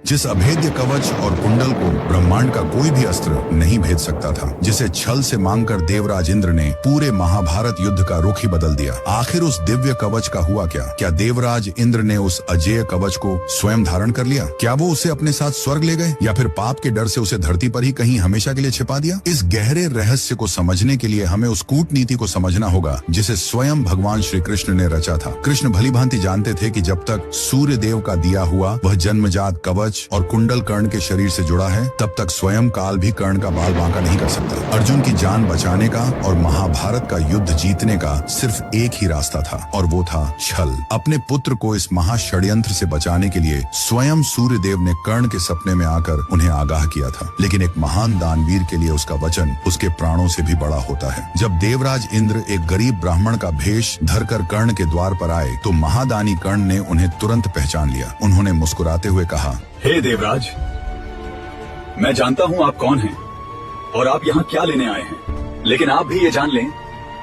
जिस अभेद्य कवच और कुंडल को ब्रह्मांड का कोई भी अस्त्र नहीं भेद सकता था, जिसे छल से मांगकर देवराज इंद्र ने पूरे महाभारत युद्ध का रुख ही बदल दिया। आखिर उस दिव्य कवच का हुआ क्या? क्या देवराज इंद्र ने उस अजेय कवच को स्वयं धारण कर लिया? क्या वो उसे अपने साथ स्वर्ग ले गए, या फिर पाप के डर से उसे धरती पर ही कहीं हमेशा के लिए छिपा दिया? इस गहरे रहस्य को समझने के लिए हमें उस कूटनीति को समझना होगा जिसे स्वयं भगवान श्री कृष्ण ने रचा था। कृष्ण भलीभांति जानते थे कि जब तक सूर्य देव का दिया हुआ वह जन्मजात कवच और कुंडल कर्ण के शरीर से जुड़ा है, तब तक स्वयं काल भी कर्ण का बाल बांका नहीं कर सकता। अर्जुन की जान बचाने का और महाभारत का युद्ध जीतने का सिर्फ एक ही रास्ता था, और वो था छल। अपने पुत्र को इस महाषड्यंत्र से बचाने के लिए स्वयं सूर्य देव ने कर्ण के सपने में आकर उन्हें आगाह किया था। लेकिन एक महान दानवीर के लिए उसका वचन उसके प्राणों से भी बड़ा होता है। जब देवराज इंद्र एक गरीब ब्राह्मण का भेष धरकर कर्ण के द्वार पर आए तो महादानी कर्ण ने उन्हें तुरंत पहचान लिया। उन्होंने मुस्कुराते हुए कहा, हे देवराज, मैं जानता हूँ आप कौन हैं और आप यहाँ क्या लेने आए हैं, लेकिन आप भी ये जान लें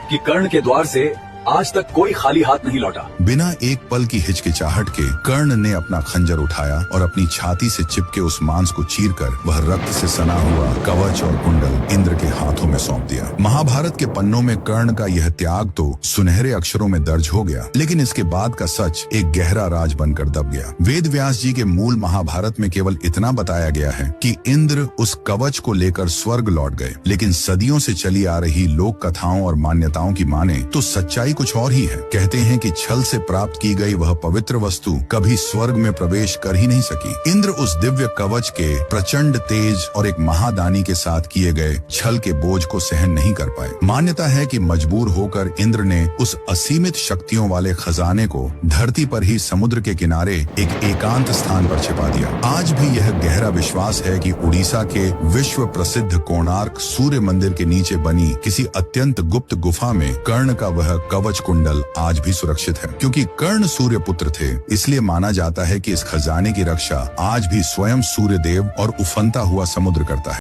कि कर्ण के द्वार से आज तक कोई खाली हाथ नहीं लौटा। बिना एक पल की हिचकिचाहट के कर्ण ने अपना खंजर उठाया और अपनी छाती से चिपके उस मांस को चीरकर वह रक्त से सना हुआ कवच और कुंडल इंद्र के हाथों में सौंप दिया। महाभारत के पन्नों में कर्ण का यह त्याग तो सुनहरे अक्षरों में दर्ज हो गया, लेकिन इसके बाद का सच एक गहरा राज बनकर दब गया। वेद व्यास जी के मूल महाभारत में केवल इतना बताया गया है कि इंद्र उस कवच को लेकर स्वर्ग लौट गए, लेकिन सदियों से चली आ रही लोक कथाओं और मान्यताओं की माने तो सच्चाई कुछ और ही है। कहते हैं कि छल से प्राप्त की गई वह पवित्र वस्तु कभी स्वर्ग में प्रवेश कर ही नहीं सकी। इंद्र उस दिव्य कवच के प्रचंड तेज और एक महादानी के साथ किए गए छल के बोझ को सहन नहीं कर पाए। मान्यता है कि मजबूर होकर इंद्र ने उस असीमित शक्तियों वाले खजाने को धरती पर ही समुद्र के किनारे एक एकांत स्थान पर छिपा दिया। आज भी यह गहरा विश्वास है कि उड़ीसा के विश्व प्रसिद्ध कोणार्क सूर्य मंदिर के नीचे बनी किसी अत्यंत गुप्त गुफा में कर्ण का वह कवच कुंडल आज भी सुरक्षित है। क्योंकि कर्ण सूर्य पुत्र थे, इसलिए माना जाता है कि इस खजाने की रक्षा आज भी स्वयं सूर्य देव और उफनता हुआ समुद्र करता है।